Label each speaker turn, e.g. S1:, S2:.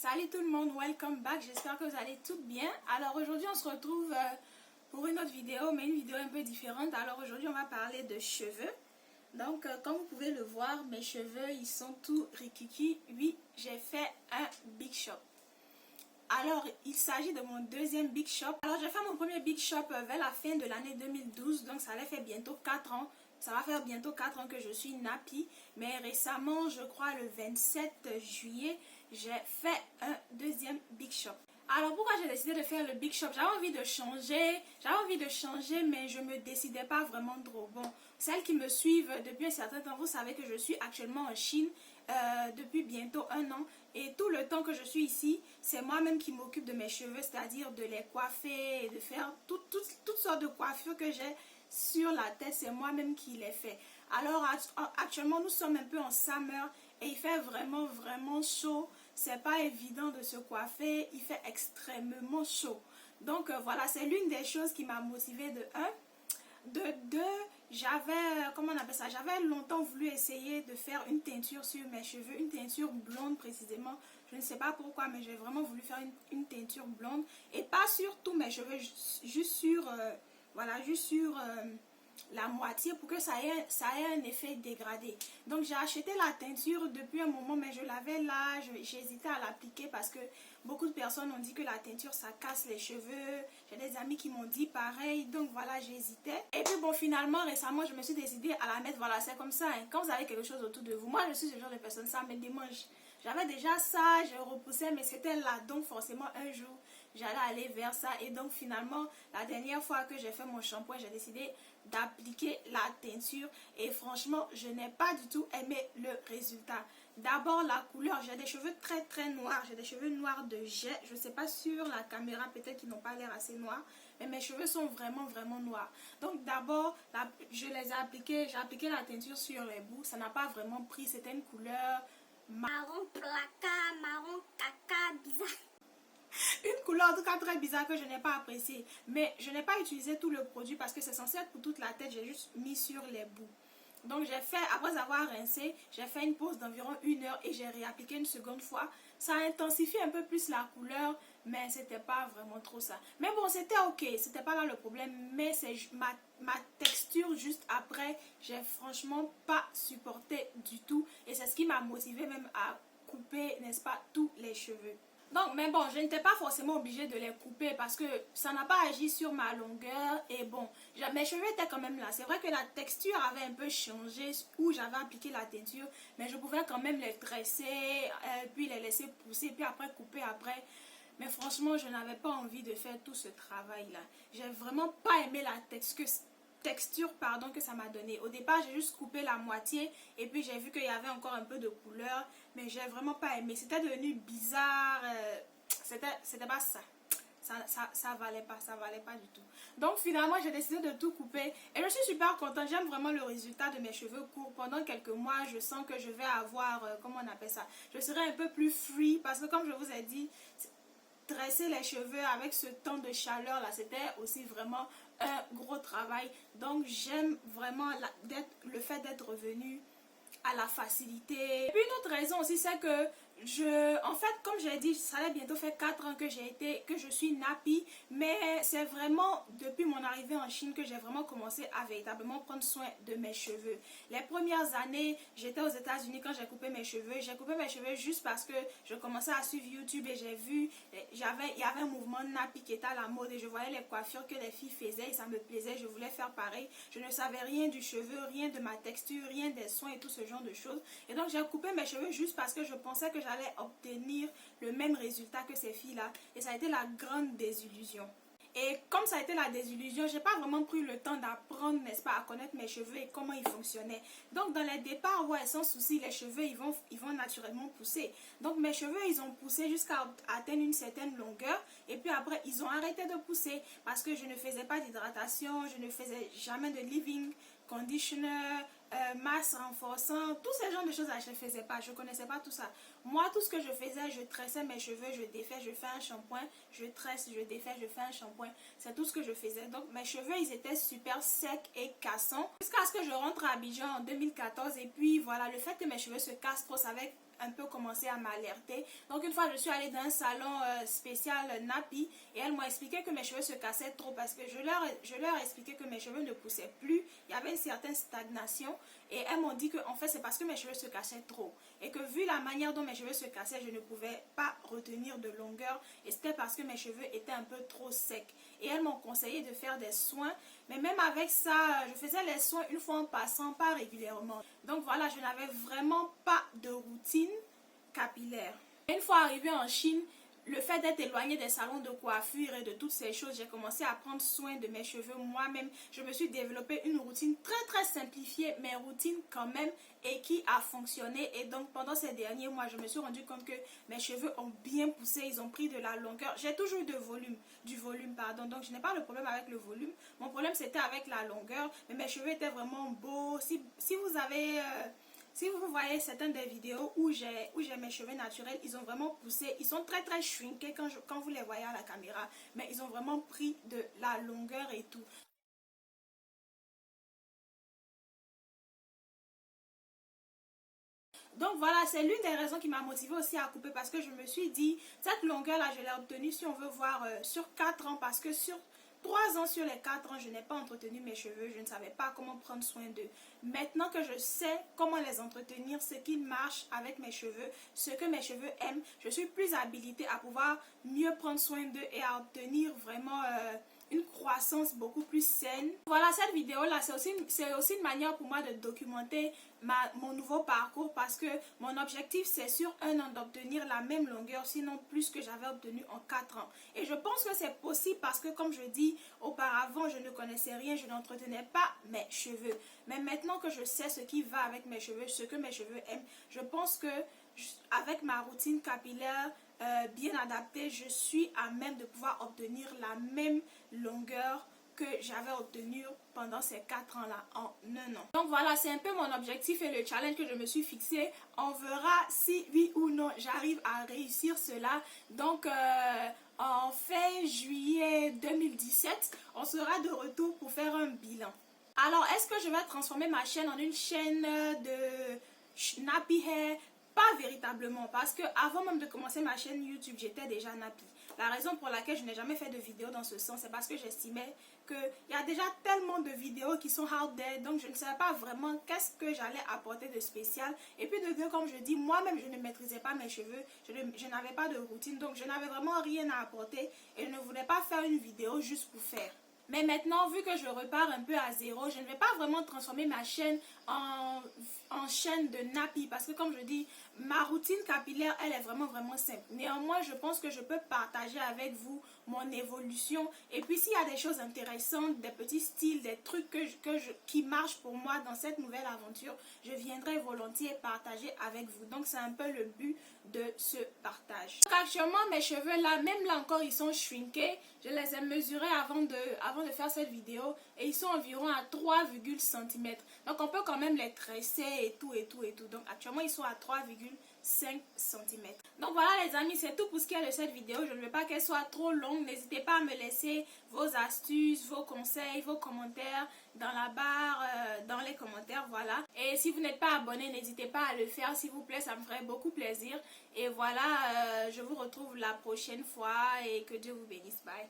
S1: Salut tout le monde, welcome back, j'espère que vous allez toutes bien. Alors aujourd'hui on se retrouve pour une autre vidéo, mais une vidéo un peu différente. Alors aujourd'hui on va parler de cheveux. Donc comme vous pouvez le voir, mes cheveux ils sont tout rikiki. Oui, j'ai fait un big shop. Alors il s'agit de mon deuxième big shop. Alors j'ai fait mon premier big shop vers la fin de l'année 2012, donc ça allait faire bientôt 4 ans. Ça va faire bientôt 4 ans que je suis nappy, mais récemment, je crois le 27 juillet, j'ai fait un deuxième big shop. Alors pourquoi j'ai décidé de faire le big shop? J'avais envie de changer, mais je me décidais pas vraiment trop. Bon, celles qui me suivent depuis un certain temps, vous savez que je suis actuellement en Chine depuis bientôt 1 an. Et tout le temps que je suis ici, c'est moi-même qui m'occupe de mes cheveux, c'est-à-dire de les coiffer et de faire toutes sortes de coiffures que j'ai sur la tête, c'est moi-même qui les fais. Alors actuellement nous sommes un peu en summer et il fait vraiment chaud. C'est pas évident de se coiffer, il fait extrêmement chaud. Donc voilà, c'est l'une des choses qui m'a motivée de 1. De 2, comment on appelle ça, j'avais longtemps voulu essayer de faire une teinture sur mes cheveux, une teinture blonde précisément. Je ne sais pas pourquoi, mais j'ai vraiment voulu faire une teinture blonde. Et pas sur tous mes cheveux, juste sur la moitié pour que ça ait un effet dégradé. Donc j'ai acheté la teinture depuis un moment, mais je l'avais là, j'hésitais à l'appliquer parce que beaucoup de personnes ont dit que la teinture ça casse les cheveux. J'ai des amis qui m'ont dit pareil, donc voilà, j'hésitais. Et puis bon, finalement récemment je me suis décidée à la mettre. Voilà, c'est comme ça, hein. Quand vous avez quelque chose autour de vous, moi je suis ce genre de personne, ça me démange. J'avais déjà ça, je repoussais, mais c'était là, donc forcément un jour j'allais aller vers ça. Et donc finalement la dernière fois que j'ai fait mon shampoing, j'ai décidé d'appliquer la teinture et franchement je n'ai pas du tout aimé le résultat. D'abord la couleur, j'ai des cheveux très noirs, j'ai des cheveux noirs de jet. Je ne sais pas sur la caméra, peut-être qu'ils n'ont pas l'air assez noirs, mais mes cheveux sont vraiment noirs. Donc d'abord je les ai appliqués, j'ai appliqué la teinture sur les bouts, ça n'a pas vraiment pris, c'était une couleur
S2: marron placa, marron caca, bizarre.
S1: Une couleur en tout cas très bizarre que je n'ai pas appréciée. Mais je n'ai pas utilisé tout le produit parce que c'est censé être pour toute la tête. J'ai juste mis sur les bouts. Donc j'ai fait, après avoir rincé, j'ai fait une pause d'environ 1 heure et j'ai réappliqué une seconde fois. Ça intensifie un peu plus la couleur, mais c'était pas vraiment trop ça. Mais bon, c'était ok, c'était pas là le problème. Mais c'est ma texture juste après, j'ai franchement pas supporté du tout. Et c'est ce qui m'a motivé même à couper, n'est-ce pas, tous les cheveux. Donc, mais bon, je n'étais pas forcément obligée de les couper parce que ça n'a pas agi sur ma longueur. Et bon, mes cheveux étaient quand même là. C'est vrai que la texture avait un peu changé où j'avais appliqué la teinture, mais je pouvais quand même les tresser, puis les laisser pousser, puis après couper après. Mais franchement, je n'avais pas envie de faire tout ce travail-là. J'ai vraiment pas aimé la texture que ça m'a donné. Au départ j'ai juste coupé la moitié et puis j'ai vu qu'il y avait encore un peu de couleur, mais j'ai vraiment pas aimé, c'était devenu bizarre, c'était pas ça. Ça valait pas du tout. Donc finalement j'ai décidé de tout couper et je suis super contente. J'aime vraiment le résultat de mes cheveux courts. Pendant quelques mois je sens que je vais avoir, comment on appelle ça, je serai un peu plus free parce que comme je vous ai dit, tresser les cheveux avec ce temps de chaleur là, c'était aussi vraiment un gros travail. Donc j'aime vraiment le fait d'être revenu à la facilité. Et puis une autre raison aussi, c'est que en fait, comme j'ai dit, ça allait bientôt faire 4 ans que je suis nappy, mais c'est vraiment depuis mon arrivée en Chine que j'ai vraiment commencé à véritablement prendre soin de mes cheveux. Les premières années, j'étais aux États-Unis quand j'ai coupé mes cheveux. J'ai coupé mes cheveux juste parce que je commençais à suivre YouTube et j'ai vu, il y avait un mouvement nappy qui était à la mode et je voyais les coiffures que les filles faisaient et ça me plaisait, je voulais faire pareil. Je ne savais rien du cheveu, rien de ma texture, rien des soins et tout ce genre de choses. Et donc j'ai coupé mes cheveux juste parce que je pensais que j'allais obtenir le même résultat que ces filles-là. Et ça a été la grande désillusion. Et comme ça a été la désillusion, j'ai pas vraiment pris le temps d'apprendre, n'est-ce pas, à connaître mes cheveux et comment ils fonctionnaient. Donc dans les départs, ouais, sans souci, les cheveux, ils vont naturellement pousser. Donc mes cheveux, ils ont poussé jusqu'à atteindre une certaine longueur. Et puis après, ils ont arrêté de pousser parce que je ne faisais pas d'hydratation, je ne faisais jamais de leave-in conditioner, masse renforçant, tous ces genres de choses là, je ne faisais pas, je ne connaissais pas tout ça. Moi, tout ce que je faisais, je tressais mes cheveux, je défais, je fais un shampoing, je tresse, je défais, je fais un shampoing. C'est tout ce que je faisais. Donc mes cheveux, ils étaient super secs et cassants. Jusqu'à ce que je rentre à Abidjan en 2014 et puis voilà, le fait que mes cheveux se cassent trop, ça avait un peu commencé à m'alerter. Donc une fois je suis allée dans un salon spécial Napi et elles m'ont expliqué que mes cheveux se cassaient trop parce que je leur ai expliqué que mes cheveux ne poussaient plus, il y avait une certaine stagnation et elles m'ont dit que en fait c'est parce que mes cheveux se cassaient trop et que vu la manière dont mes cheveux se cassaient, je ne pouvais pas retenir de longueur et c'était parce que mes cheveux étaient un peu trop secs et elles m'ont conseillé de faire des soins, mais même avec ça je faisais les soins une fois en passant, pas régulièrement. Donc voilà, je n'avais vraiment pas de routine capillaire. Une fois arrivée en Chine, le fait d'être éloignée des salons de coiffure et de toutes ces choses, j'ai commencé à prendre soin de mes cheveux moi-même. Je me suis développé une routine très simplifiée, mais routine quand même, et qui a fonctionné. Et donc pendant ces derniers mois, je me suis rendu compte que mes cheveux ont bien poussé, ils ont pris de la longueur. J'ai toujours eu du volume, pardon. Donc je n'ai pas le problème avec le volume. Mon problème c'était avec la longueur, mais mes cheveux étaient vraiment beaux. Si vous avez... Si vous voyez certaines des vidéos où j'ai mes cheveux naturels, ils ont vraiment poussé. Ils sont très shrinkés quand vous les voyez à la caméra. Mais ils ont vraiment pris de la longueur et tout. Donc voilà, c'est l'une des raisons qui m'a motivée aussi à couper parce que je me suis dit, cette longueur-là, je l'ai obtenue si on veut voir sur 4 ans parce que sur 3 ans sur les 4 ans, je n'ai pas entretenu mes cheveux, je ne savais pas comment prendre soin d'eux. Maintenant que je sais comment les entretenir, ce qui marche avec mes cheveux, ce que mes cheveux aiment, je suis plus habilitée à pouvoir mieux prendre soin d'eux et à obtenir vraiment une croissance beaucoup plus saine. Voilà, cette vidéo là, c'est aussi une manière pour moi de documenter mon nouveau parcours parce que mon objectif c'est sur 1 an d'obtenir la même longueur, sinon plus que j'avais obtenu en 4 ans. Et je pense que c'est possible parce que comme je dis auparavant, je ne connaissais rien, je n'entretenais pas mes cheveux. Mais maintenant que je sais ce qui va avec mes cheveux, ce que mes cheveux aiment, je pense que avec ma routine capillaire bien adaptée, je suis à même de pouvoir obtenir la même longueur que j'avais obtenu pendant ces 4 ans-là en 1 an. Donc voilà, c'est un peu mon objectif et le challenge que je me suis fixé. On verra si oui ou non j'arrive à réussir cela. Donc en fin juillet 2017, on sera de retour pour faire un bilan. Alors, est-ce que je vais transformer ma chaîne en une chaîne de nappy hair? Pas véritablement, parce que avant même de commencer ma chaîne YouTube, j'étais déjà nappy. La raison pour laquelle je n'ai jamais fait de vidéo dans ce sens, c'est parce que j'estimais qu'il y a déjà tellement de vidéos qui sont out there, donc je ne savais pas vraiment qu'est-ce que j'allais apporter de spécial. Et puis de deux, comme je dis, moi-même je ne maîtrisais pas mes cheveux, je n'avais pas de routine, donc je n'avais vraiment rien à apporter et je ne voulais pas faire une vidéo juste pour faire. Mais maintenant, vu que je repars un peu à zéro, je ne vais pas vraiment transformer ma chaîne en chaîne de nappy parce que comme je dis, ma routine capillaire, elle est vraiment simple. Néanmoins, je pense que je peux partager avec vous mon évolution. Et puis, s'il y a des choses intéressantes, des petits styles, des trucs qui marchent pour moi dans cette nouvelle aventure, je viendrai volontiers partager avec vous. Donc, c'est un peu le but de ce partage. Donc, actuellement, mes cheveux là, même là encore, ils sont shrinkés. Je les ai mesurés avant de faire cette vidéo et ils sont environ à 3,5 cm. Donc, on peut quand même les tresser et tout. Donc, actuellement, ils sont à 3,5 cm. Donc, voilà les amis, c'est tout pour ce qui est de cette vidéo. Je ne veux pas qu'elle soit trop longue. N'hésitez pas à me laisser vos astuces, vos conseils, vos commentaires dans la barre, dans les commentaires, voilà. Et si vous n'êtes pas abonné, n'hésitez pas à le faire, s'il vous plaît, ça me ferait beaucoup plaisir. Et voilà, je vous retrouve la prochaine fois et que Dieu vous bénisse. Bye.